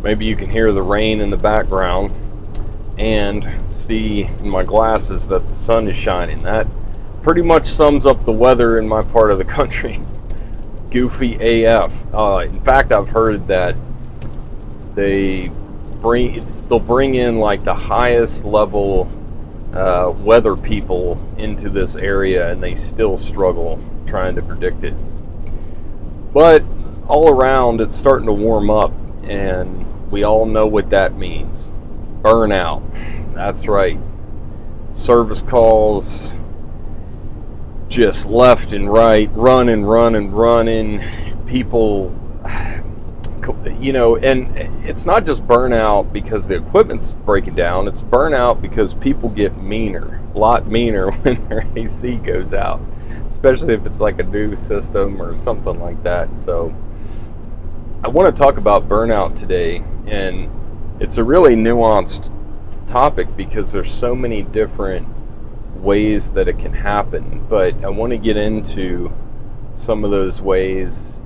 Maybe you can hear the rain in the background and see in my glasses that the sun is shining. That pretty much sums up the weather in my part of the country. Goofy AF. In fact, I've heard that they'll bring in like the highest level weather people into this area, and they still struggle trying to predict it. But all around, it's starting to warm up, and we all know what that means. Burnout. That's right. Service calls just left and right, running. People, and it's not just burnout because the equipment's breaking down. It's burnout because people get a lot meaner when their AC goes out, especially if it's like a new system or something like that. So I want to talk about burnout today, and it's a really nuanced topic because there's so many different ways that it can happen, but I want to get into some of those ways,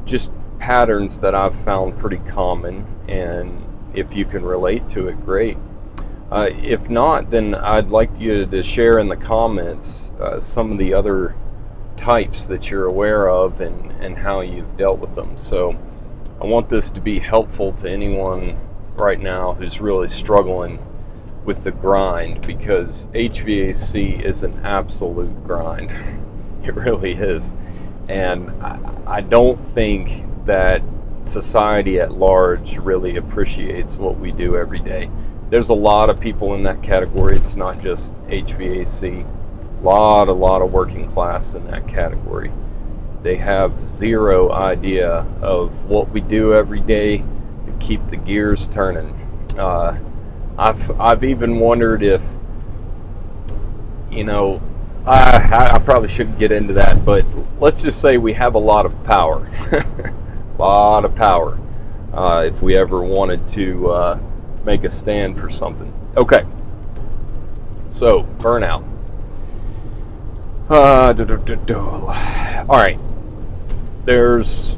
just patterns that I've found pretty common, and if you can relate to it, great. If not, then I'd like you to share in the comments some of the other types that you're aware of and how you've dealt with them. So I want this to be helpful to anyone right now who's really struggling with the grind, because HVAC is an absolute grind. It really is. And I don't think that society at large really appreciates what we do every day. There's a lot of people in that category. It's not just HVAC. A lot of working class in that category. They have zero idea of what we do every day to keep the gears turning. I've even wondered if, I probably shouldn't get into that, but let's just say we have a lot of power. A lot of power, if we ever wanted to make a stand for something. Okay, so burnout. All right, there's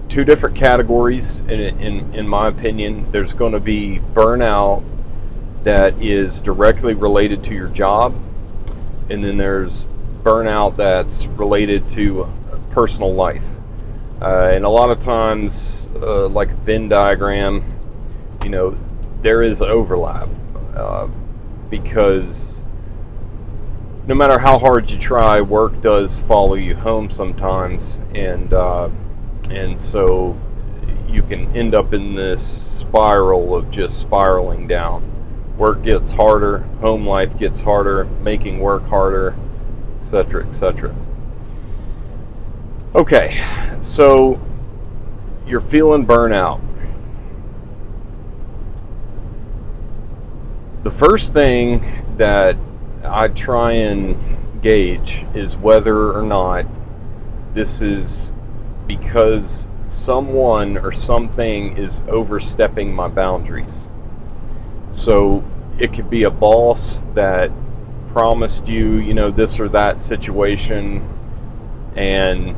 two different categories in my opinion. There's going to be burnout that is directly related to your job, and then there's burnout that's related to personal life. And a lot of times, like a Venn diagram, there is overlap, because no matter how hard you try, work does follow you home sometimes, and so you can end up in this spiral of just spiraling down. Work gets harder, home life gets harder, making work harder, etc., etc. Okay, so you're feeling burnout. The first thing that I try and gauge is whether or not this is because someone or something is overstepping my boundaries. So it could be a boss that promised you, this or that situation, and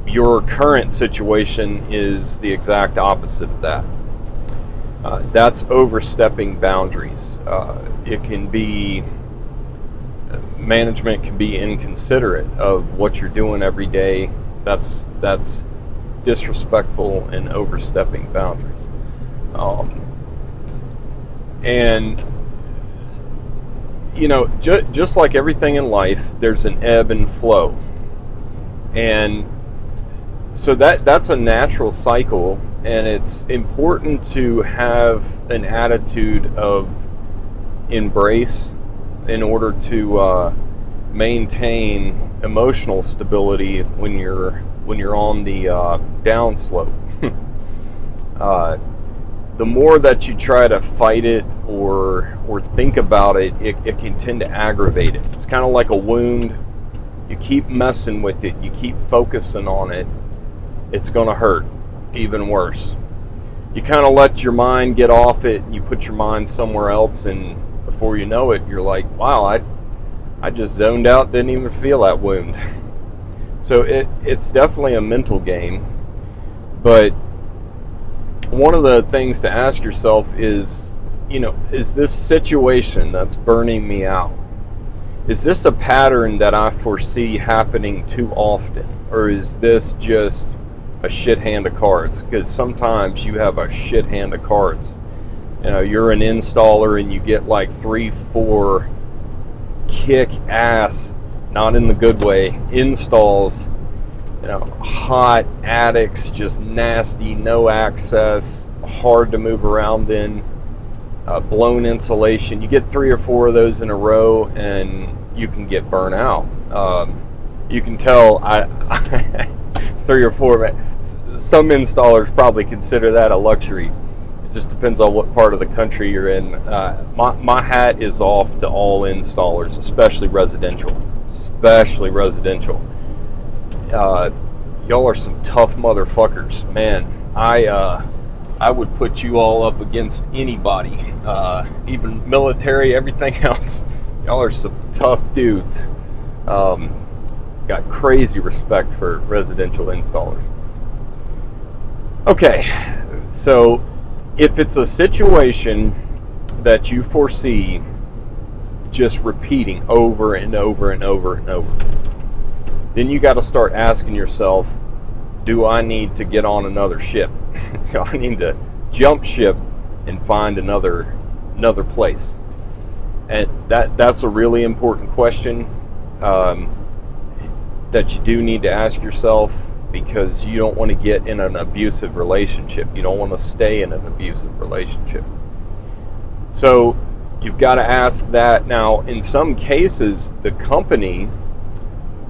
your current situation is the exact opposite of that. That's overstepping boundaries. It can be, management can be inconsiderate of what you're doing every day. That's disrespectful and overstepping boundaries. And just like everything in life, there's an ebb and flow, and so that's a natural cycle. And it's important to have an attitude of embrace in order to maintain emotional stability when you're on the downslope. The more that you try to fight it or think about it, it can tend to aggravate it. It's kind of like a wound. You keep messing with it, you keep focusing on it, it's going to hurt even worse. You kind of let your mind get off it, you put your mind somewhere else, and before you know it, you're like, wow, I just zoned out, didn't even feel that wound. So it's definitely a mental game, but one of the things to ask yourself is, is this situation that's burning me out, is this a pattern that I foresee happening too often? Or is this just a shit hand of cards? Because sometimes you have a shit hand of cards. You're an installer and you get like 3-4 kick ass, not in the good way, installs, hot attics, just nasty, no access, hard to move around in, blown insulation. You get 3 or 4 of those in a row and you can get burnt out. You can tell 3 or 4, some installers probably consider that a luxury. It just depends on what part of the country you're in. My hat is off to all installers, especially residential. Y'all are some tough motherfuckers, man. I would put you all up against anybody, even military, everything else. Y'all are some tough dudes. Got crazy respect for residential installers. Okay, so if it's a situation that you foresee just repeating over and over and over and over, then you got to start asking yourself, do I need to get on another ship? Do I need to jump ship and find another place? And that's a really important question that you do need to ask yourself, because you don't want to get in an abusive relationship. You don't want to stay in an abusive relationship. So you've got to ask that. Now, in some cases, the company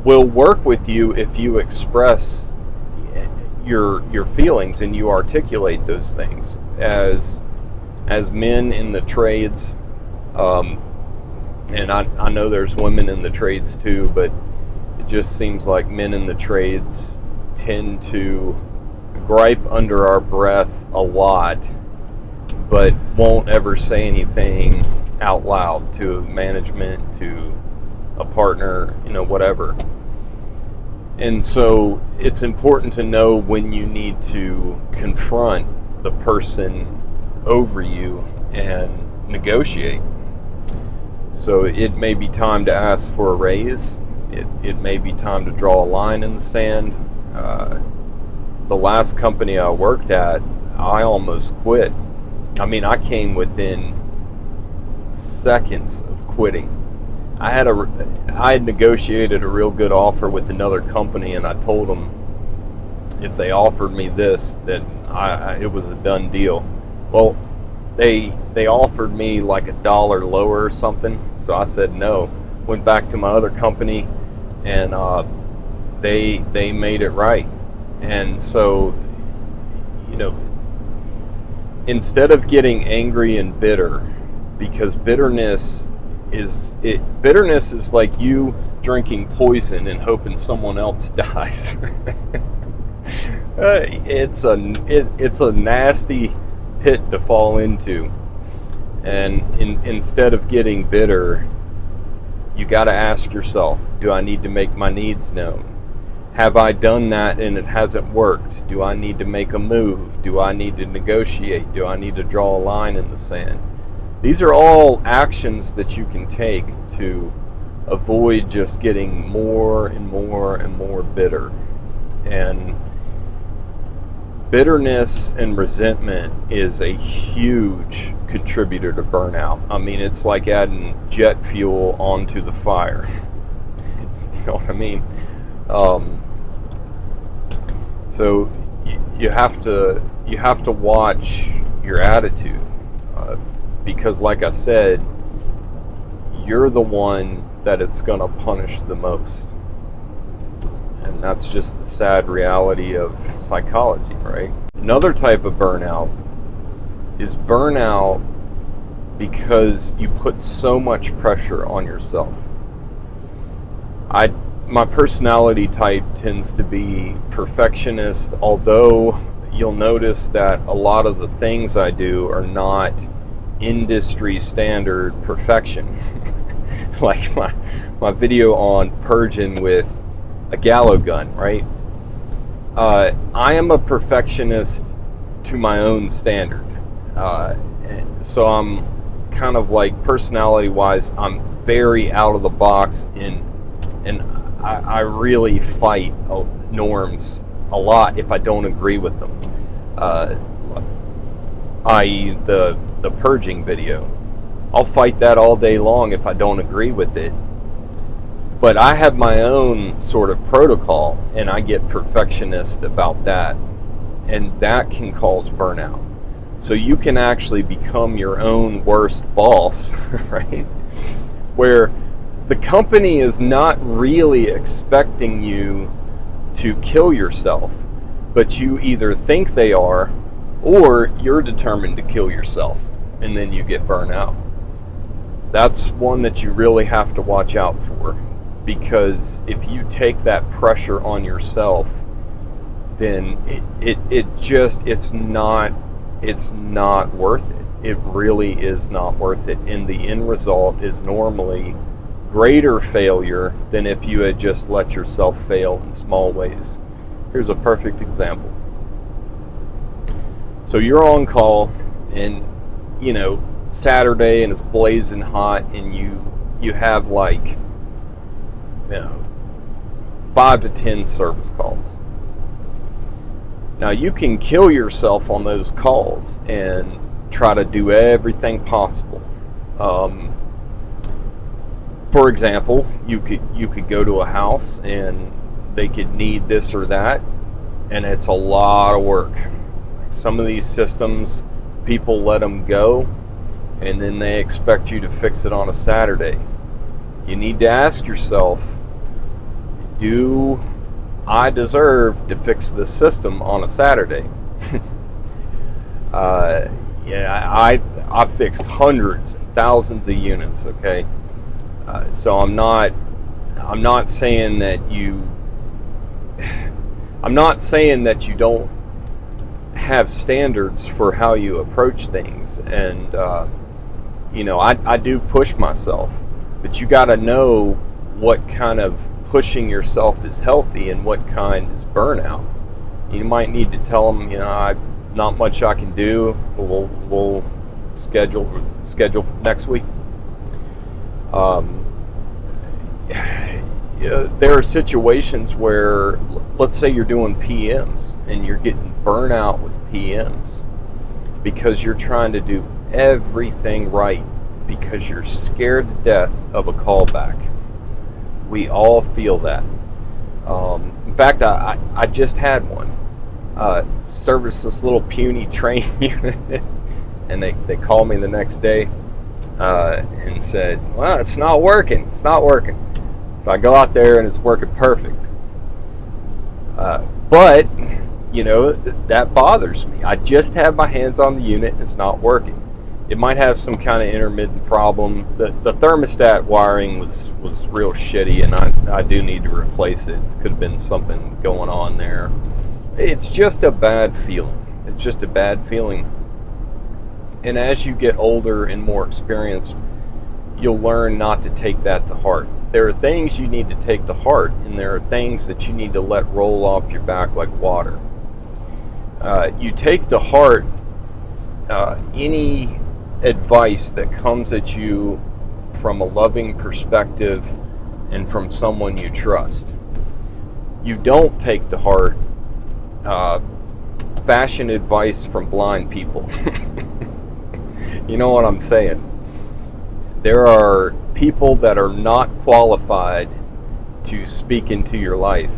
will work with you if you express your feelings and you articulate those things. As men in the trades, and I know there's women in the trades too, but it just seems like men in the trades tend to gripe under our breath a lot, but won't ever say anything out loud to management, to a partner, whatever. And so it's important to know when you need to confront the person over you and negotiate. So it may be time to ask for a raise. It may be time to draw a line in the sand. The last company I worked at, I almost quit. I mean, I came within seconds of quitting. I had negotiated a real good offer with another company, and I told them if they offered me this, that it was a done deal. Well, they offered me like $1 lower or something, so I said no. Went back to my other company, and they made it right. And so, instead of getting angry and bitter, because bitterness is like you drinking poison and hoping someone else dies. It's a nasty pit to fall into. And instead of getting bitter, you got to ask yourself, do I need to make my needs known? Have I done that and it hasn't worked? Do I need to make a move? Do I need to negotiate? Do I need to draw a line in the sand? These are all actions that you can take to avoid just getting more and more and more bitter. And bitterness and resentment is a huge contributor to burnout. I mean, it's like adding jet fuel onto the fire. You know what I mean? So you have to watch your attitude, because, like I said, you're the one that it's going to punish the most, and that's just the sad reality of psychology, right? Another type of burnout is burnout because you put so much pressure on yourself. My personality type tends to be perfectionist, although you'll notice that a lot of the things I do are not industry standard perfection. Like my video on purging with a gallows gun, right? I am a perfectionist to my own standard. So I'm kind of like, personality wise, I'm very out of the box, and I really fight norms a lot if I don't agree with them. I.e. the purging video. I'll fight that all day long if I don't agree with it. But I have my own sort of protocol, and I get perfectionist about that. And that can cause burnout. So you can actually become your own worst boss, right? Where the company is not really expecting you to kill yourself, but you either think they are, or you're determined to kill yourself, and then you get burnt out. That's one that you really have to watch out for, because if you take that pressure on yourself, then it's not worth it. It really is not worth it, and the end result is normally greater failure than if you had just let yourself fail in small ways. Here's a perfect example. So you're on call, and Saturday, and it's blazing hot, and you have like 5 to 10 service calls. Now you can kill yourself on those calls and try to do everything possible. For example, you could go to a house and they could need this or that, and it's a lot of work. Some of these systems, people let them go, and then they expect you to fix it on a Saturday. You need to ask yourself, do I deserve to fix this system on a Saturday? I've fixed hundreds and thousands of units, okay? So I'm not saying that you don't have standards for how you approach things, and I do push myself, but you got to know what kind of pushing yourself is healthy and what kind is burnout. You might need to tell them, not much I can do. We'll schedule next week. There are situations where, let's say you're doing PMs and you're getting burnout with PMs because you're trying to do everything right because you're scared to death of a callback. We all feel that. In fact, I just had one. Service this little puny train unit, and they called me the next day and said, well, it's not working. So I go out there and it's working perfect. But, that bothers me. I just have my hands on the unit and it's not working. It might have some kind of intermittent problem. The thermostat wiring was real shitty, and I do need to replace it. Could have been something going on there. It's just a bad feeling. And as you get older and more experienced, you'll learn not to take that to heart. There are things you need to take to heart, and there are things that you need to let roll off your back like water. You take to heart any advice that comes at you from a loving perspective and from someone you trust. You don't take to heart fashion advice from blind people. You know what I'm saying? There are people that are not qualified to speak into your life,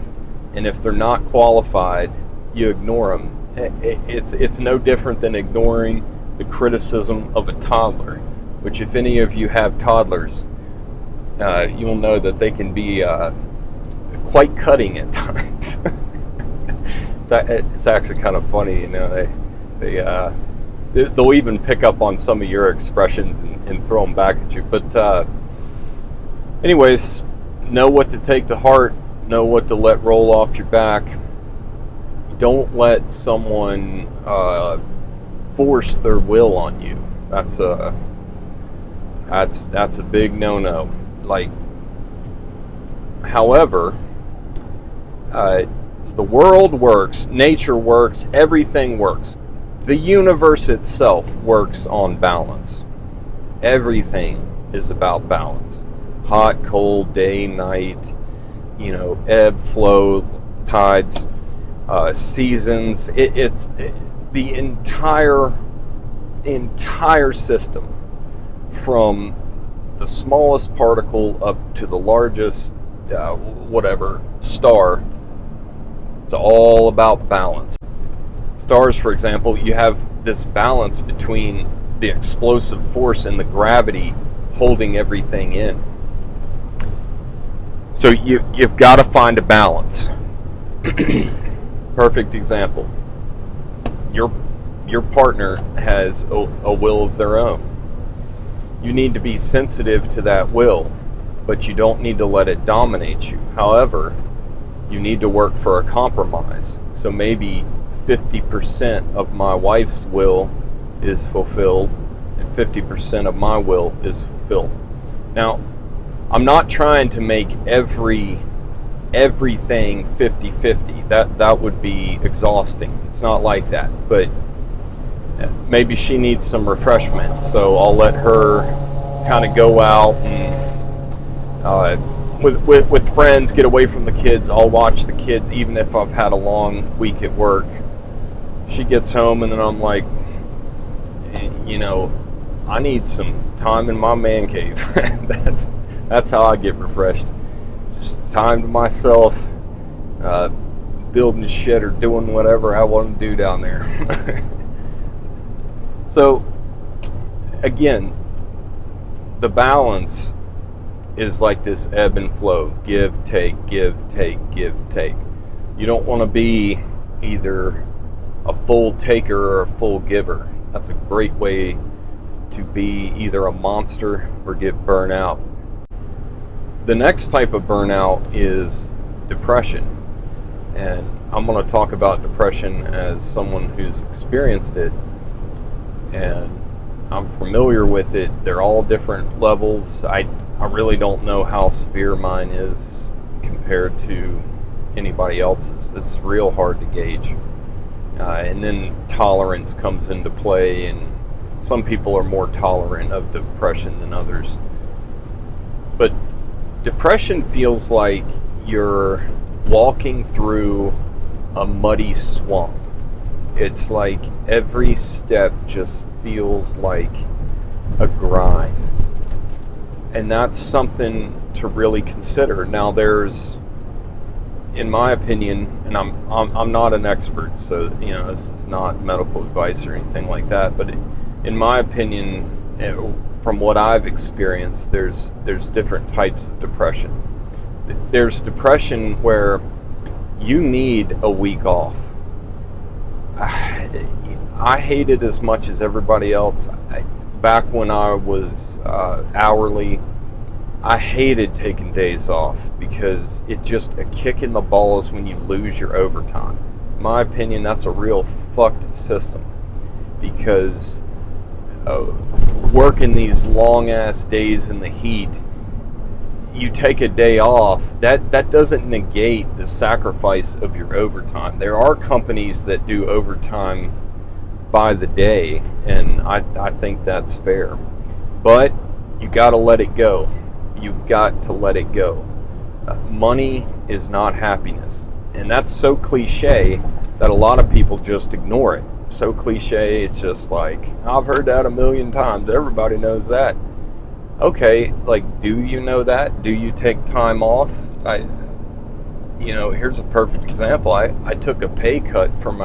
and if they're not qualified, you ignore them. It's no different than ignoring the criticism of a toddler, which, if any of you have toddlers, you'll know that they can be quite cutting at times. It's actually kind of funny, they'll even pick up on some of your expressions and throw them back at you. But anyways, know what to take to heart, know what to let roll off your back. Don't let someone force their will on you. That's a big no-no. However, the world works, nature works, everything works. The universe itself works on balance. Everything is about balance. Hot, cold, day, night, ebb, flow, tides, seasons. It's the entire system, from the smallest particle up to the largest star. It's all about balance. Stars, for example, you have this balance between the explosive force and the gravity holding everything in. So you've got to find a balance. Perfect example. Your partner has a will of their own. You need to be sensitive to that will, but you don't need to let it dominate you. However, you need to work for a compromise. So maybe 50% of my wife's will is fulfilled and 50% of my will is fulfilled. Now, I'm not trying to make everything 50-50. That would be exhausting. It's not like that. But maybe she needs some refreshment, so I'll let her kind of go out and with friends, get away from the kids. I'll watch the kids even if I've had a long week at work. She gets home and then I'm like, I need some time in my man cave. That's how I get refreshed. Just time to myself, building shit or doing whatever I want to do down there. So, again, the balance is like this ebb and flow. Give, take, give, take, give, take. You don't want to be either a full taker or a full giver. That's a great way to be either a monster or get burnt out. The next type of burnout is depression. And I'm going to talk about depression as someone who's experienced it. And I'm familiar with it. They're all different levels. I really don't know how severe mine is compared to anybody else's. It's real hard to gauge. And then tolerance comes into play, and some people are more tolerant of depression than others. But depression feels like you're walking through a muddy swamp. It's like every step just feels like a grind. And that's something to really consider. Now there's, in my opinion, and I'm not an expert, so this is not medical advice or anything like that, but in my opinion, from what I've experienced, there's different types of depression. There's depression where you need a week off. I hate it as much as everybody else. Back when I was hourly, I hated taking days off because it's just a kick in the balls when you lose your overtime. In my opinion, that's a real fucked system, because working these long ass days in the heat, you take a day off, that doesn't negate the sacrifice of your overtime. There are companies that do overtime by the day, and I think that's fair. But you got to let it go. You've got to let it go. Money is not happiness. And that's so cliche that a lot of people just ignore it. So cliche, it's just like, I've heard that a million times. Everybody knows that. Okay, like, do you know that? Do you take time off? Here's a perfect example. I took a pay cut from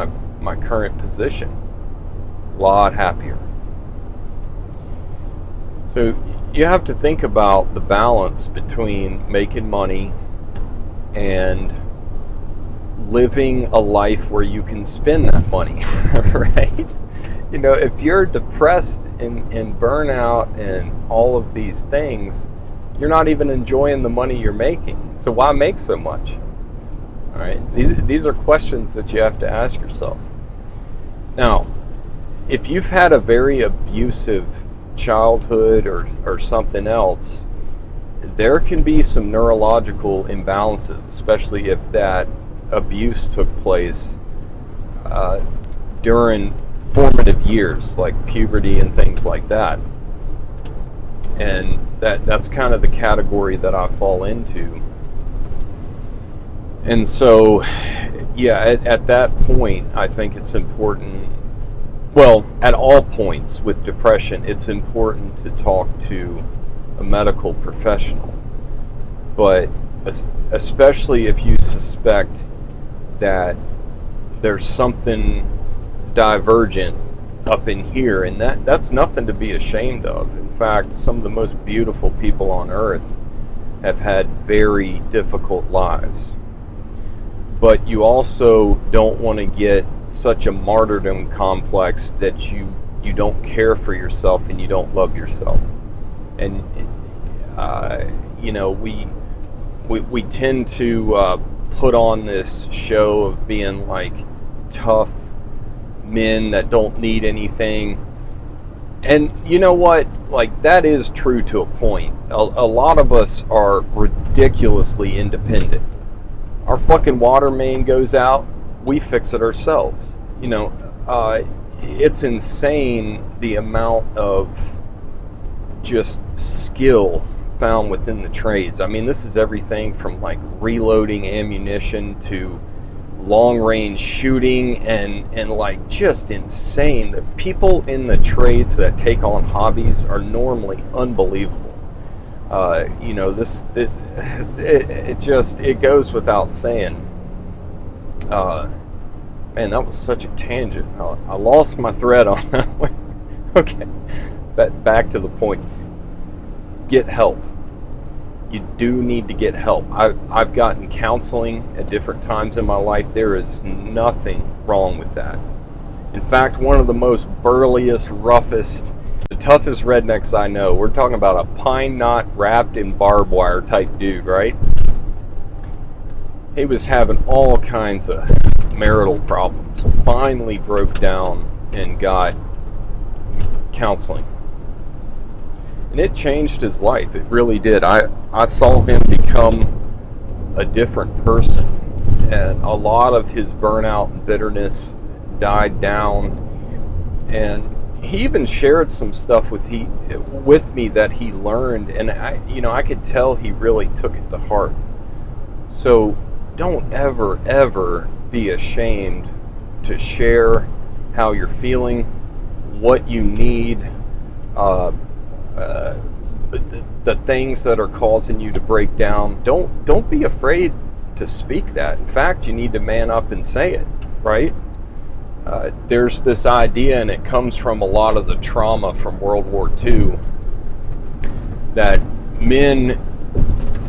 my current position. A lot happier. So you have to think about the balance between making money and living a life where you can spend that money, right? If you're depressed and burnout and all of these things, you're not even enjoying the money you're making. So why make so much? All right, these are questions that you have to ask yourself. Now, if you've had a very abusive childhood or something else, there can be some neurological imbalances, especially if that abuse took place during formative years, like puberty and things like that. And that's kind of the category that I fall into. And so, yeah, at that point, I think it's important, well, at all points with depression, it's important to talk to a medical professional. But especially if you suspect that there's something divergent up in here, and that's nothing to be ashamed of. In fact, some of the most beautiful people on earth have had very difficult lives. But you also don't want to get such a martyrdom complex that you don't care for yourself and you don't love yourself. And you know, we tend to put on this show of being like tough men that don't need anything. And you know what? Like, that is true to a point. A lot of us are ridiculously independent. Our fucking water main goes out, we fix it ourselves. You know, it's insane the amount of just skill found within the trades. I mean, this is everything from like reloading ammunition to long range shooting and like just insane. The people in the trades that take on hobbies are normally unbelievable. You know, it goes without saying. Man, that was such a tangent. I lost my thread on that one. Okay, but back to the point. Get help. You do need to get help. I've gotten counseling at different times in my life. There is nothing wrong with that. In fact, one of the most burliest, roughest, the toughest rednecks I know, we're talking about a pine knot wrapped in barbed wire type dude, right? He was having all kinds of marital problems. Finally broke down and got counseling. And it changed his life. It really did. I saw him become a different person. And a lot of his burnout and bitterness died down. And he even shared some stuff with me that he learned. And I could tell he really took it to heart. So don't ever be ashamed to share how you're feeling, what you need, the things that are causing you to break down. Don't be afraid to speak that. In fact, you need to man up and say it, right? There's this idea, and it comes from a lot of the trauma from World War II, that men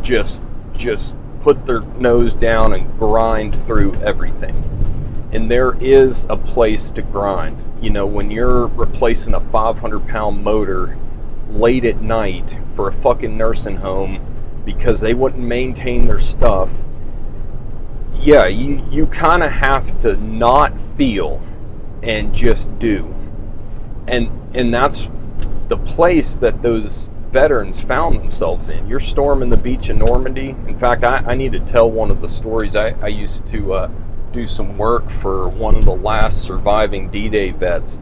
just put their nose down and grind through everything. And there is a place to grind. You know, when you're replacing a 500-pound motor late at night for a fucking nursing home because they wouldn't maintain their stuff, yeah, you kind of have to not feel and just do. And that's the place that those veterans found themselves in. You're storming the beach in Normandy. In fact, I need to tell one of the stories. I used to do some work for one of the last surviving D-Day vets,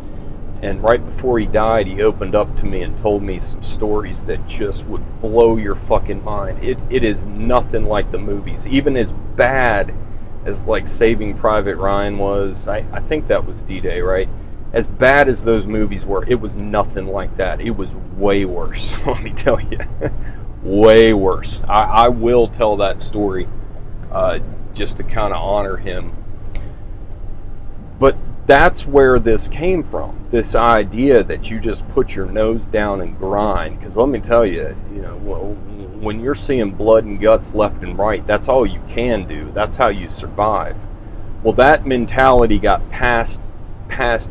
and right before he died, he opened up to me and told me some stories that just would blow your fucking mind. It is nothing like the movies. Even as bad as like Saving Private Ryan was, I think that was D-Day, right? As bad as those movies were, it was nothing like that. It was way worse, let me tell you. Way worse. I will tell that story just to kind of honor him. But that's where this came from, this idea that you just put your nose down and grind. Because let me tell you, when you're seeing blood and guts left and right, that's all you can do. That's how you survive. Well, that mentality got passed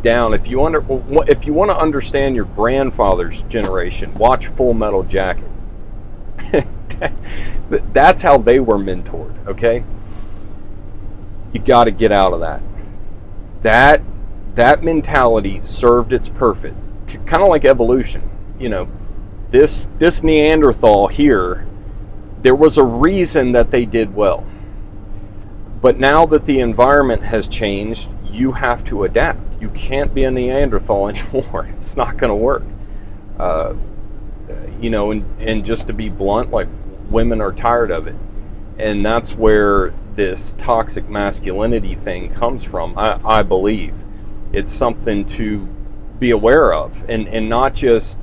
down. If you want to understand your grandfather's generation, watch Full Metal Jacket. That's how they were mentored. Okay, you got to get out of that. That mentality served its purpose, kind of like evolution. You know, this Neanderthal here, there was a reason that they did well. But now that the environment has changed, you have to adapt. You can't be a Neanderthal anymore. It's not going to work. And just to be blunt, like, women are tired of it. And that's where this toxic masculinity thing comes from, I believe. It's something to be aware of, and not just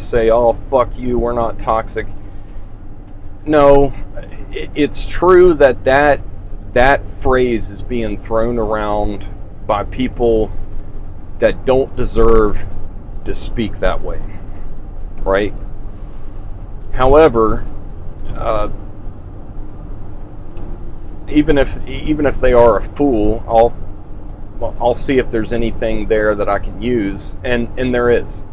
say, oh, fuck you, we're not toxic. No, it's true that phrase is being thrown around by people that don't deserve to speak that way, right? However, even if they are a fool, I'll see if there's anything there that I can use, and there is.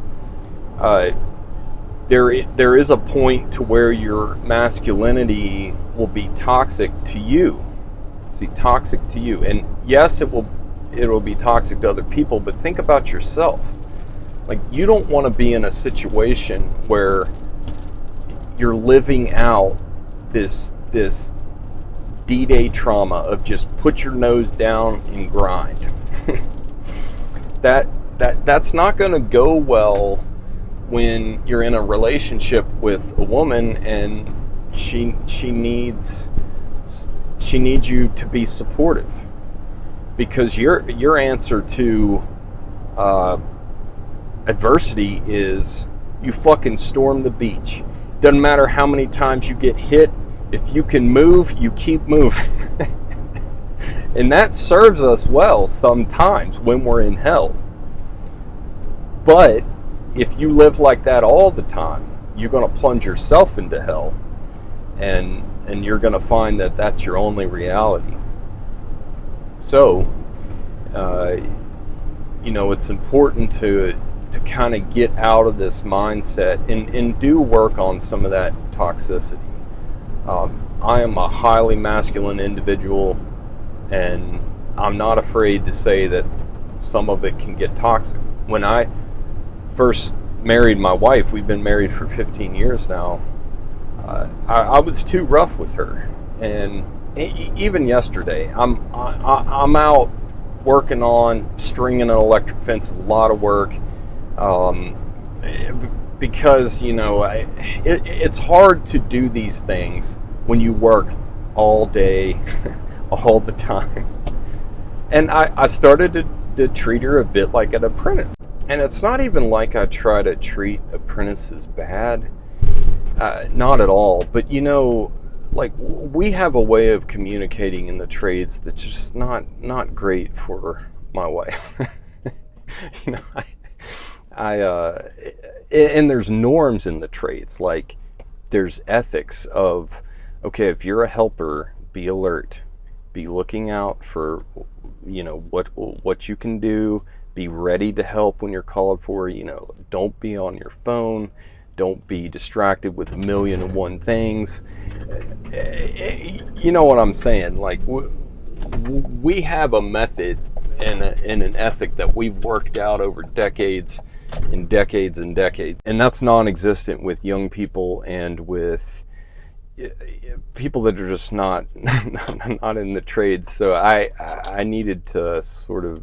There is a point to where your masculinity will be toxic to you. See, toxic to you, and yes, it will be toxic to other people. But think about yourself. Like, you don't want to be in a situation where you're living out this D-Day trauma of just put your nose down and grind. That's not going to go well when you're in a relationship with a woman and she needs you to be supportive, because your answer to adversity is you fucking storm the beach. Doesn't matter how many times you get hit. If you can move, you keep moving. And that serves us well sometimes when we're in hell. But if you live like that all the time, you're going to plunge yourself into hell. And you're going to find that that's your only reality. So, it's important to kind of get out of this mindset and do work on some of that toxicity. I am a highly masculine individual, and I'm not afraid to say that some of it can get toxic. When I first married my wife, we've been married for 15 years now, I was too rough with her. And even yesterday, I'm out working on stringing an electric fence, a lot of work, because it's hard to do these things when you work all day, all the time. And I started to treat her a bit like an apprentice. And it's not even like I try to treat apprentices bad, not at all. But like, we have a way of communicating in the trades that's just not great for my wife. And there's norms in the trades. Like, there's ethics of, okay, if you're a helper, be alert, be looking out for, what you can do, be ready to help when you're called for. Don't be on your phone, don't be distracted with 1,000,001 things. You know what I'm saying? Like, we have a method and an ethic that we've worked out over decades and decades and decades, and that's non-existent with young people and with people that are just not in the trades. So I needed to sort of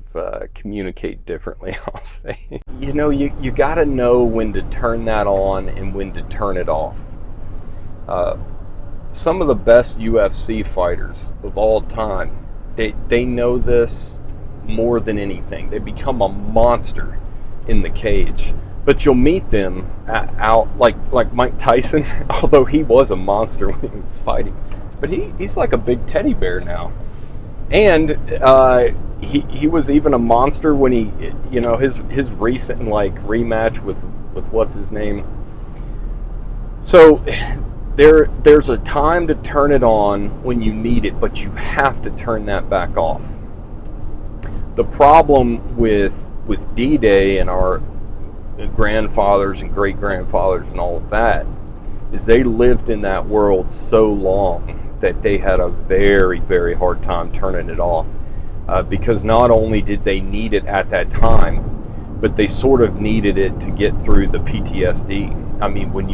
communicate differently, I'll say. You got to know when to turn that on and when to turn it off. Some of the best UFC fighters of all time, they know this more than anything. They become a monster in the cage. But you'll meet them out, like Mike Tyson, although he was a monster when he was fighting. But he's like a big teddy bear now. And he was even a monster when he, his recent rematch with what's his name. So there's a time to turn it on when you need it, but you have to turn that back off. The problem with D-Day and our grandfathers and great-grandfathers and all of that is they lived in that world so long that they had a very, very hard time turning it off, because not only did they need it at that time, but they sort of needed it to get through the PTSD. I mean, when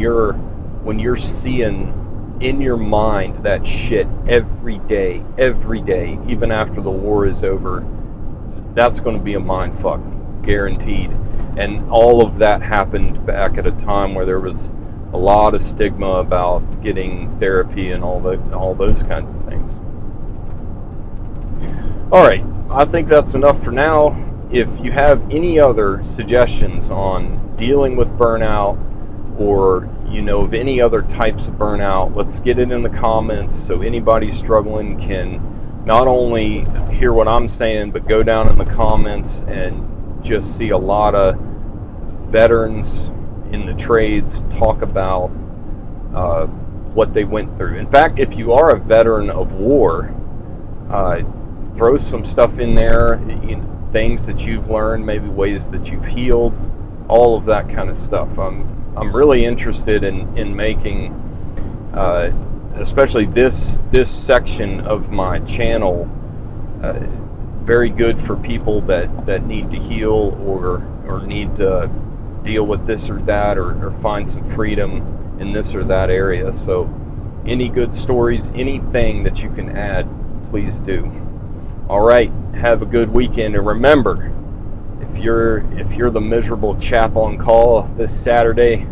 you're seeing in your mind that shit every day, even after the war is over, that's going to be a mind fuck, guaranteed. And all of that happened back at a time where there was a lot of stigma about getting therapy and all those kinds of things. All right, I think that's enough for now. If you have any other suggestions on dealing with burnout, or you know of any other types of burnout, let's get it in the comments so anybody struggling can not only hear what I'm saying, but go down in the comments and just see a lot of veterans in the trades talk about what they went through. In fact, if you are a veteran of war, throw some stuff in there, things that you've learned, maybe ways that you've healed, all of that kind of stuff. I'm really interested in making, especially this section of my channel, very good for people that need to heal or need to deal with this or that, or find some freedom in this or that area. So any good stories, anything that you can add, please do. All right, have a good weekend, and remember, if you're the miserable chap on call this Saturday,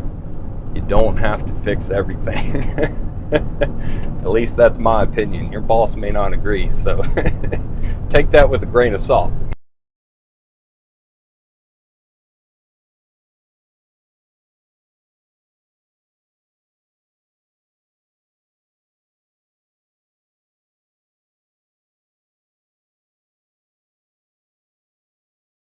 you don't have to fix everything. At least that's my opinion. Your boss may not agree, so take that with a grain of salt.